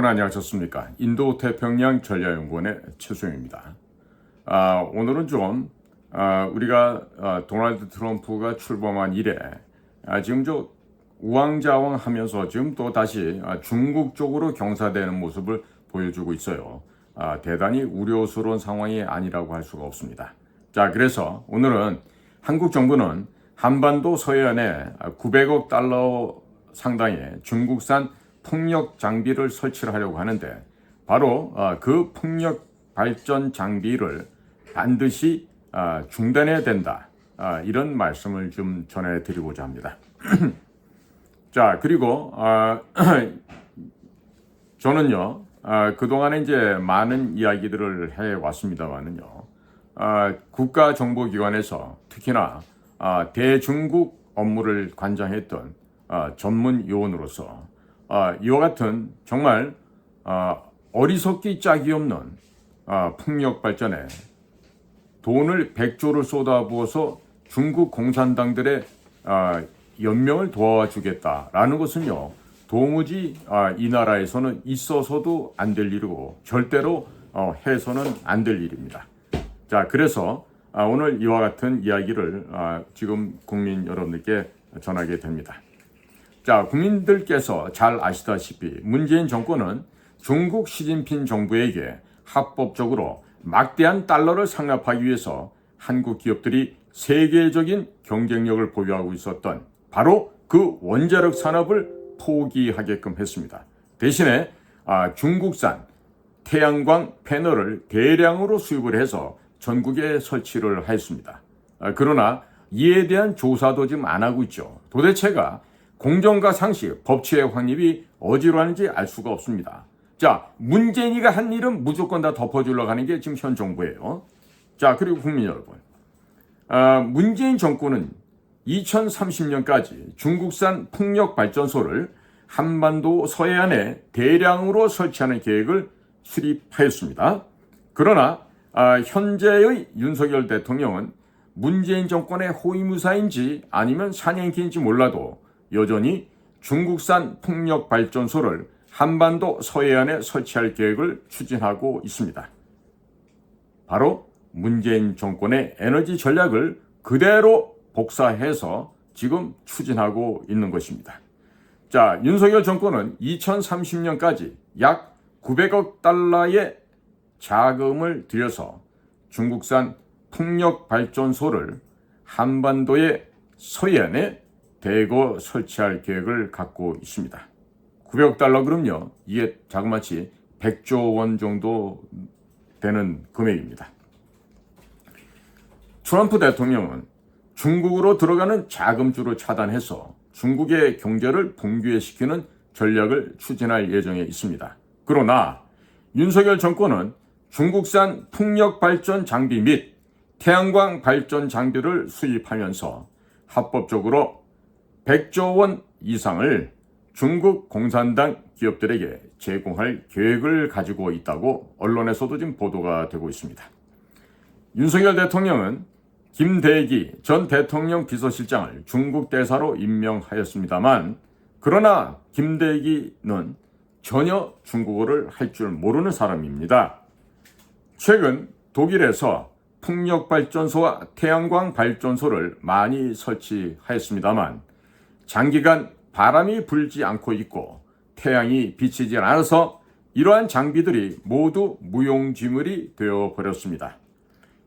여러분 안녕하셨습니까? 인도태평양 전략연구원의 최수영입니다. 오늘은 좀 우리가 도널드 트럼프가 출범한 이래 지금 우왕좌왕하면서 지금 또 다시 중국 쪽으로 경사되는 모습을 보여주고 있어요. 대단히 우려스러운 상황이 아니라고 할 수가 없습니다. 자, 그래서 오늘은 한국 정부는 한반도 서해안에 900억 달러 상당의 중국산 풍력 장비를 설치를 하려고 하는데 바로 그 풍력 발전 장비를 반드시 중단해야 된다. 이런 말씀을 좀 전해드리고자 합니다. 자, 그리고 저는요 그동안에 이제 많은 이야기들을 해왔습니다만은요 국가정보기관에서 특히나 대중국 업무를 관장했던 전문 요원으로서 이와 같은 정말 어리석기 짝이 없는 풍력 발전에 돈을 100조를 쏟아부어서 중국 공산당들의 연명을 도와주겠다라는 것은요 도무지 이 나라에서는 있어서도 안 될 일이고 절대로 해서는 안 될 일입니다. 자, 그래서 오늘 이와 같은 이야기를 지금 국민 여러분들께 전하게 됩니다. 자, 국민들께서 잘 아시다시피 문재인 정권은 중국 시진핑 정부에게 합법적으로 막대한 달러를 상납하기 위해서 한국 기업들이 세계적인 경쟁력을 보유하고 있었던 바로 그 원자력 산업을 포기하게끔 했습니다. 대신에 중국산 태양광 패널을 대량으로 수입을 해서 전국에 설치를 하였습니다. 그러나 이에 대한 조사도 지금 안 하고 있죠. 도대체가 공정과 상식, 법치의 확립이 어디로 하는지 알 수가 없습니다. 자, 문재인이가 한 일은 무조건 다 덮어주려고 하는 게 지금 현 정부예요. 자, 그리고 국민 여러분. 문재인 정권은 2030년까지 중국산 풍력 발전소를 한반도 서해안에 대량으로 설치하는 계획을 수립하였습니다. 그러나 현재의 윤석열 대통령은 문재인 정권의 호위무사인지 아니면 사냥개인지 몰라도 여전히 중국산 풍력 발전소를 한반도 서해안에 설치할 계획을 추진하고 있습니다. 바로 문재인 정권의 에너지 전략을 그대로 복사해서 지금 추진하고 있는 것입니다. 자, 윤석열 정권은 2030년까지 약 900억 달러의 자금을 들여서 중국산 풍력 발전소를 한반도의 서해안에 대거 설치할 계획을 갖고 있습니다. 900억 달러 그럼요. 이게 자그마치 100조 원 정도 되는 금액입니다. 트럼프 대통령은 중국으로 들어가는 자금줄을 차단해서 중국의 경제를 붕괴시키는 전략을 추진할 예정에 있습니다. 그러나 윤석열 정권은 중국산 풍력 발전 장비 및 태양광 발전 장비를 수입하면서 합법적으로 100조 원 이상을 중국 공산당 기업들에게 제공할 계획을 가지고 있다고 언론에서도 지금 보도가 되고 있습니다. 윤석열 대통령은 김대기 전 대통령 비서실장을 중국 대사로 임명하였습니다만 그러나 김대기는 전혀 중국어를 할 줄 모르는 사람입니다. 최근 독일에서 풍력 발전소와 태양광 발전소를 많이 설치하였습니다만 장기간 바람이 불지 않고 있고 태양이 비치지 않아서 이러한 장비들이 모두 무용지물이 되어버렸습니다.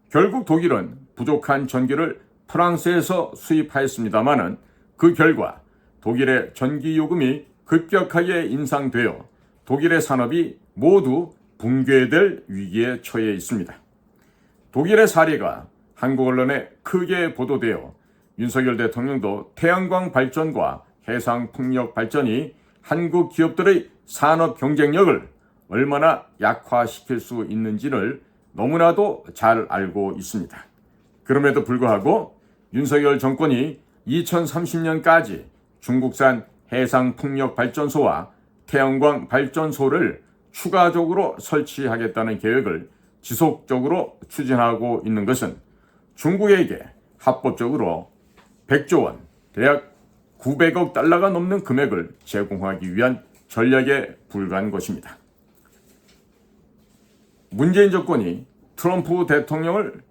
결국 독일은 부족한 전기를 프랑스에서 수입하였습니다만 그 결과 독일의 전기요금이 급격하게 인상되어 독일의 산업이 모두 붕괴될 위기에 처해 있습니다. 독일의 사례가 한국 언론에 크게 보도되어 윤석열 대통령도 태양광 발전과 해상 풍력 발전이 한국 기업들의 산업 경쟁력을 얼마나 약화시킬 수 있는지를 너무나도 잘 알고 있습니다. 그럼에도 불구하고 윤석열 정권이 2030년까지 중국산 해상 풍력 발전소와 태양광 발전소를 추가적으로 설치하겠다는 계획을 지속적으로 추진하고 있는 것은 중국에게 합법적으로 100조 원, 대략 900억 달러가 넘는 금액을 제공하기 위한 전략에 불과한 것입니다. 문재인 정권이 트럼프 대통령을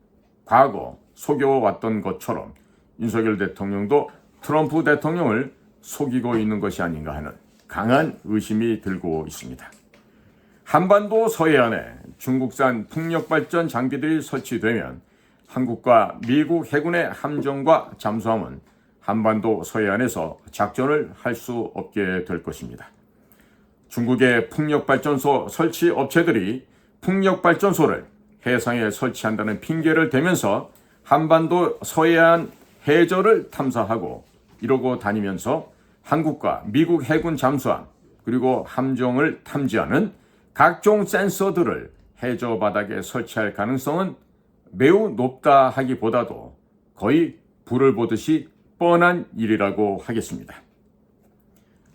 과거 속여왔던 것처럼 윤석열 대통령도 트럼프 대통령을 속이고 있는 것이 아닌가 하는 강한 의심이 들고 있습니다. 한반도 서해안에 중국산 풍력발전 장비들이 설치되면 한국과 미국 해군의 함정과 잠수함은 한반도 서해안에서 작전을 할 수 없게 될 것입니다. 중국의 풍력발전소 설치 업체들이 풍력발전소를 해상에 설치한다는 핑계를 대면서 한반도 서해안 해저를 탐사하고 이러고 다니면서 한국과 미국 해군 잠수함 그리고 함정을 탐지하는 각종 센서들을 해저 바닥에 설치할 가능성은 매우 높다 하기보다도 거의 불을 보듯이 뻔한 일이라고 하겠습니다.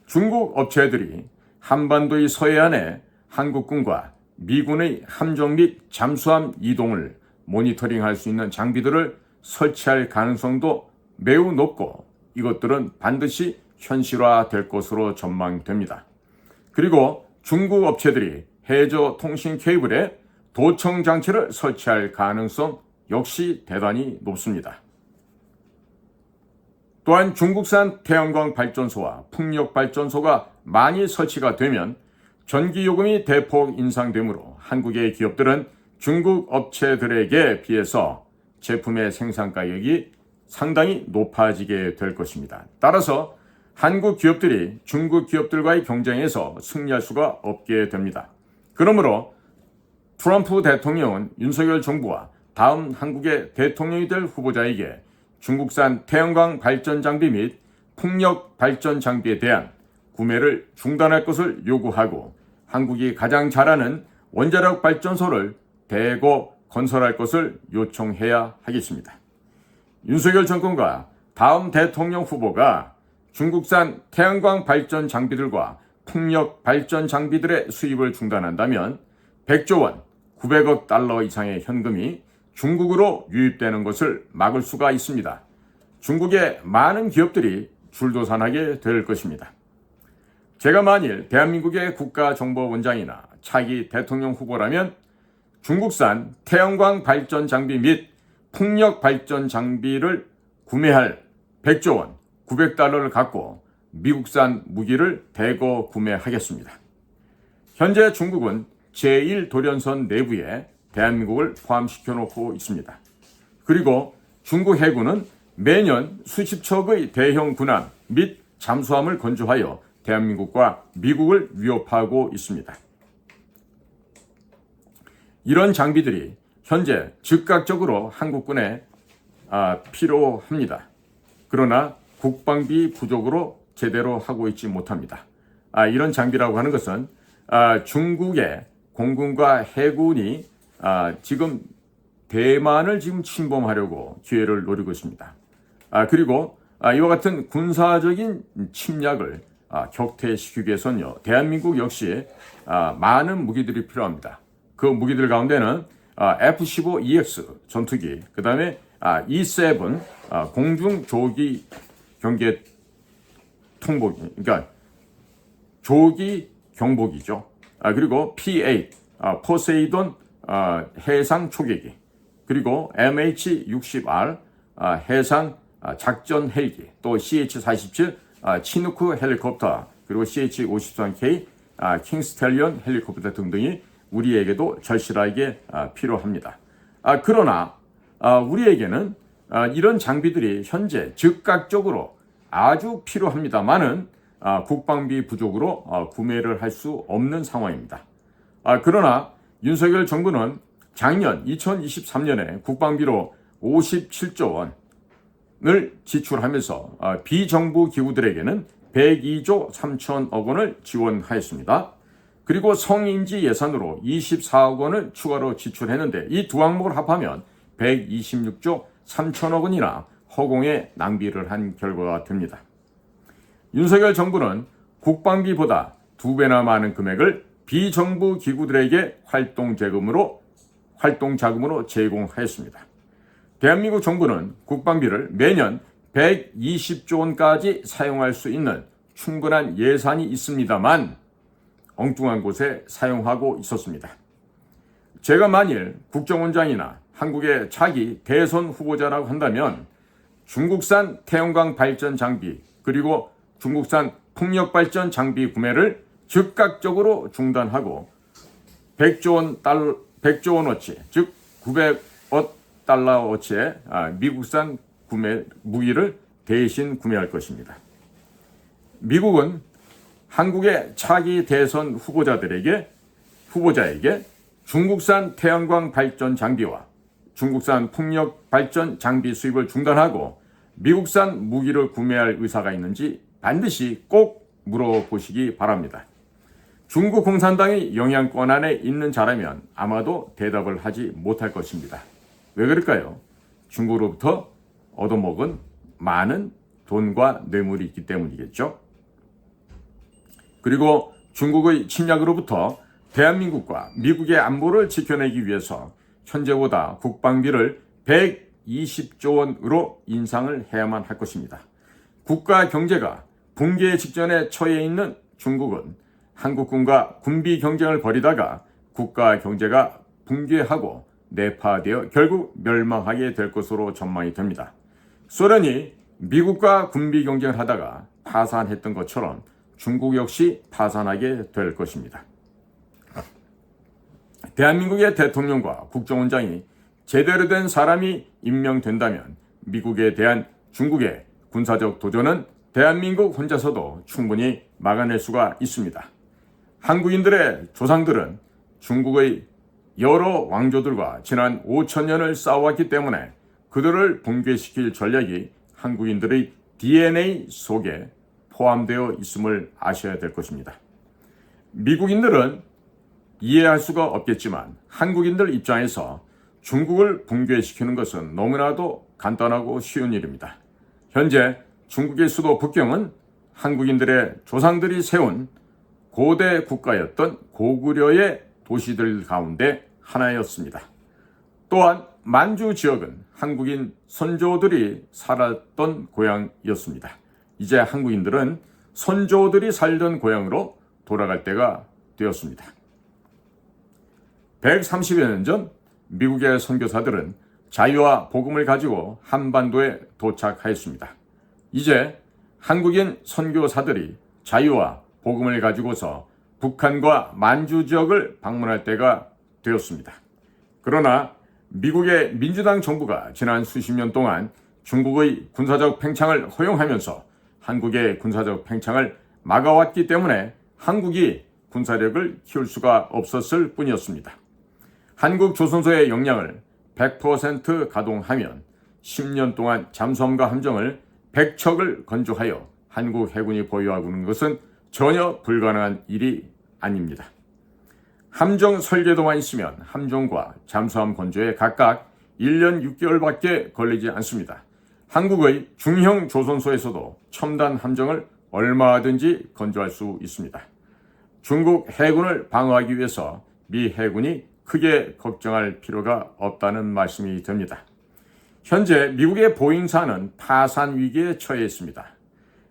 중국 업체들이 한반도의 서해안에 한국군과 미군의 함정 및 잠수함 이동을 모니터링할 수 있는 장비들을 설치할 가능성도 매우 높고 이것들은 반드시 현실화될 것으로 전망됩니다. 그리고 중국 업체들이 해저 통신 케이블에 도청 장치를 설치할 가능성 역시 대단히 높습니다. 또한 중국산 태양광 발전소와 풍력 발전소가 많이 설치가 되면 전기 요금이 대폭 인상되므로 한국의 기업들은 중국 업체들에게 비해서 제품의 생산 가격이 상당히 높아지게 될 것입니다. 따라서 한국 기업들이 중국 기업들과의 경쟁에서 승리할 수가 없게 됩니다. 그러므로 트럼프 대통령은 윤석열 정부와 다음 한국의 대통령이 될 후보자에게 중국산 태양광 발전 장비 및 풍력 발전 장비에 대한 구매를 중단할 것을 요구하고 한국이 가장 잘하는 원자력 발전소를 대거 건설할 것을 요청해야 하겠습니다. 윤석열 정권과 다음 대통령 후보가 중국산 태양광 발전 장비들과 풍력 발전 장비들의 수입을 중단한다면 100조 원, 900억 달러 이상의 현금이 중국으로 유입되는 것을 막을 수가 있습니다. 중국의 많은 기업들이 줄도산하게 될 것입니다. 제가 만일 대한민국의 국가정보원장이나 차기 대통령 후보라면 중국산 태양광 발전 장비 및 풍력 발전 장비를 구매할 100조 원, 900달러를 갖고 미국산 무기를 대거 구매하겠습니다. 현재 중국은 제1도련선 내부에 대한민국을 포함시켜 놓고 있습니다. 그리고 중국 해군은 매년 수십 척의 대형 군함 및 잠수함을 건조하여 대한민국과 미국을 위협하고 있습니다. 이런 장비들이 현재 즉각적으로 한국군에 필요합니다. 그러나 국방비 부족으로 제대로 하고 있지 못합니다. 이런 장비라고 하는 것은 중국의 공군과 해군이 지금 대만을 지금 침범하려고 기회를 노리고 있습니다. 그리고 이와 같은 군사적인 침략을 격퇴시키기 위해서는요, 대한민국 역시 많은 무기들이 필요합니다. 그 무기들 가운데는 F-15EX 전투기, 그 다음에 E-7 공중 조기 경계 통보기, 그러니까 조기 경보기죠. 그리고 P-8 포세이돈 해상 초계기, 그리고 MH-60R 해상 작전 헬기, 또 CH-47 치누크 헬리콥터, 그리고 CH-53K 킹스텔리온 헬리콥터 등등이 우리에게도 절실하게 필요합니다. 그러나 우리에게는 이런 장비들이 현재 즉각적으로 아주 필요합니다만은 국방비 부족으로 구매를 할 수 없는 상황입니다. 그러나 윤석열 정부는 작년 2023년에 국방비로 57조 원을 지출하면서 비정부 기구들에게는 102조 3천억 원을 지원하였습니다. 그리고 성인지 예산으로 24억 원을 추가로 지출했는데 이 두 항목을 합하면 126조 3천억 원이나 허공에 낭비를 한 결과가 됩니다. 윤석열 정부는 국방비보다 2배나 많은 금액을 비정부 기구들에게 활동 자금으로 제공하였습니다. 대한민국 정부는 국방비를 매년 120조 원까지 사용할 수 있는 충분한 예산이 있습니다만 엉뚱한 곳에 사용하고 있었습니다. 제가 만일 국정원장이나 한국의 차기 대선 후보자라고 한다면 중국산 태양광 발전 장비 그리고 중국산 풍력 발전 장비 구매를 즉각적으로 중단하고 100조 원어치, 즉 900억 달러어치의 미국산 무기를 대신 구매할 것입니다. 미국은 한국의 차기 대선 후보자에게 중국산 태양광 발전 장비와 중국산 풍력 발전 장비 수입을 중단하고 미국산 무기를 구매할 의사가 있는지 반드시 꼭 물어보시기 바랍니다. 중국 공산당이 영향권 안에 있는 자라면 아마도 대답을 하지 못할 것입니다. 왜 그럴까요? 중국으로부터 얻어먹은 많은 돈과 뇌물이 있기 때문이겠죠. 그리고 중국의 침략으로부터 대한민국과 미국의 안보를 지켜내기 위해서 현재보다 국방비를 120조 원으로 인상을 해야만 할 것입니다. 국가 경제가 붕괴 직전에 처해 있는 중국은 한국군과 군비 경쟁을 벌이다가 국가 경제가 붕괴하고 내파되어 결국 멸망하게 될 것으로 전망이 됩니다. 소련이 미국과 군비 경쟁을 하다가 파산했던 것처럼 중국 역시 파산하게 될 것입니다. 대한민국의 대통령과 국정원장이 제대로 된 사람이 임명된다면 미국에 대한 중국의 군사적 도전은 대한민국 혼자서도 충분히 막아낼 수가 있습니다. 한국인들의 조상들은 중국의 여러 왕조들과 지난 5,000년을 싸워왔기 때문에 그들을 붕괴시킬 전략이 한국인들의 DNA 속에 포함되어 있음을 아셔야 될 것입니다. 미국인들은 이해할 수가 없겠지만 한국인들 입장에서 중국을 붕괴시키는 것은 너무나도 간단하고 쉬운 일입니다. 현재 중국의 수도 북경은 한국인들의 조상들이 세운 고대 국가였던 고구려의 도시들 가운데 하나였습니다. 또한 만주 지역은 한국인 선조들이 살았던 고향이었습니다. 이제 한국인들은 선조들이 살던 고향으로 돌아갈 때가 되었습니다. 130여 년 전 미국의 선교사들은 자유와 복음을 가지고 한반도에 도착하였습니다. 이제 한국인 선교사들이 자유와 복음을 가지고서 북한과 만주 지역을 방문할 때가 되었습니다. 그러나 미국의 민주당 정부가 지난 수십 년 동안 중국의 군사적 팽창을 허용하면서 한국의 군사적 팽창을 막아왔기 때문에 한국이 군사력을 키울 수가 없었을 뿐이었습니다. 한국 조선소의 역량을 100% 가동하면 10년 동안 잠수함과 함정을 100척을 건조하여 한국 해군이 보유하고 있는 것은 전혀 불가능한 일이 아닙니다. 함정 설계도만 있으면 함정과 잠수함 건조에 각각 1년 6개월밖에 걸리지 않습니다. 한국의 중형 조선소에서도 첨단 함정을 얼마든지 건조할 수 있습니다. 중국 해군을 방어하기 위해서 미 해군이 크게 걱정할 필요가 없다는 말씀이 됩니다. 현재 미국의 보잉사는 파산 위기에 처해 있습니다.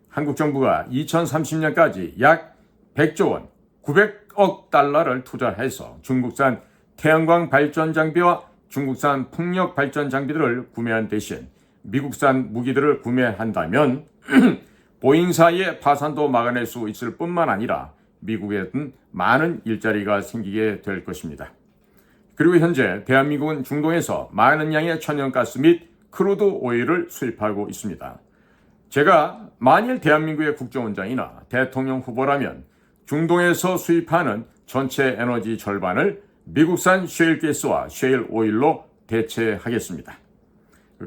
한국 정부가 2030년까지 약 100조 원, 900억 달러를 투자해서 중국산 태양광 발전 장비와 중국산 풍력 발전 장비들을 구매한 대신 미국산 무기들을 구매한다면 보잉사의 파산도 막아낼 수 있을 뿐만 아니라 미국에는 많은 일자리가 생기게 될 것입니다. 그리고 현재 대한민국은 중동에서 많은 양의 천연가스 및 크루드 오일을 수입하고 있습니다. 제가 만일 대한민국의 국정원장이나 대통령 후보라면 중동에서 수입하는 전체 에너지 절반을 미국산 셰일가스와 셰일 오일로 대체하겠습니다.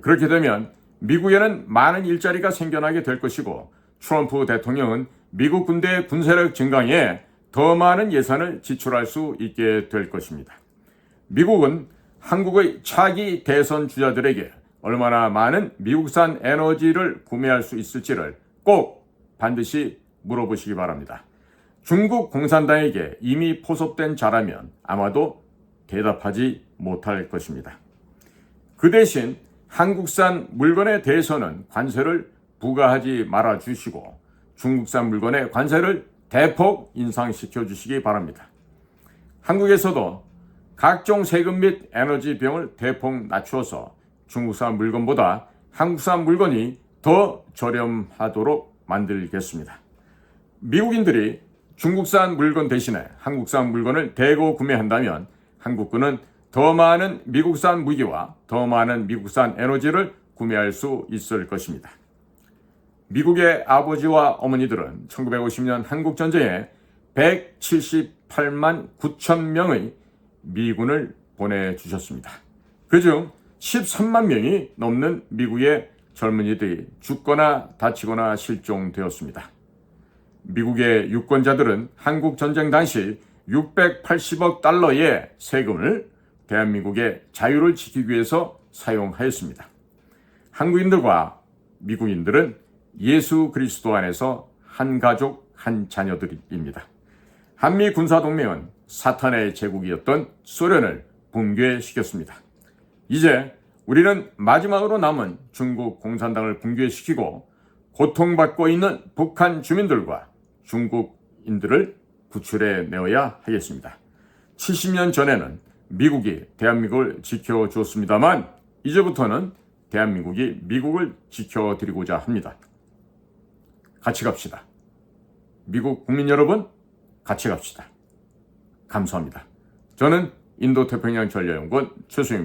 그렇게 되면 미국에는 많은 일자리가 생겨나게 될 것이고 트럼프 대통령은 미국 군대의 군사력 증강에 더 많은 예산을 지출할 수 있게 될 것입니다. 미국은 한국의 차기 대선 주자들에게 얼마나 많은 미국산 에너지를 구매할 수 있을지를 꼭 반드시 물어보시기 바랍니다. 중국 공산당에게 이미 포섭된 자라면 아마도 대답하지 못할 것입니다. 그 대신 한국산 물건에 대해서는 관세를 부과하지 말아 주시고 중국산 물건의 관세를 대폭 인상시켜 주시기 바랍니다. 한국에서도 각종 세금 및 에너지 비용을 대폭 낮추어서 중국산 물건보다 한국산 물건이 더 저렴하도록 만들겠습니다. 미국인들이 중국산 물건 대신에 한국산 물건을 대거 구매한다면 한국군은 더 많은 미국산 무기와 더 많은 미국산 에너지를 구매할 수 있을 것입니다. 미국의 아버지와 어머니들은 1950년 한국전쟁에 178만 9천 명의 미군을 보내주셨습니다. 그중 13만 명이 넘는 미국의 젊은이들이 죽거나 다치거나 실종되었습니다. 미국의 유권자들은 한국 전쟁 당시 680억 달러의 세금을 대한민국의 자유를 지키기 위해서 사용하였습니다. 한국인들과 미국인들은 예수 그리스도 안에서 한 가족, 한 자녀들입니다. 한미 군사동맹은 사탄의 제국이었던 소련을 붕괴시켰습니다. 이제 우리는 마지막으로 남은 중국 공산당을 붕괴시키고 고통받고 있는 북한 주민들과 중국인들을 구출해 내어야 하겠습니다. 70년 전에는 미국이 대한민국을 지켜주었습니다만 이제부터는 대한민국이 미국을 지켜드리고자 합니다. 같이 갑시다. 미국 국민 여러분, 같이 갑시다. 감사합니다. 저는 인도태평양 전략연구원 최수영입니다.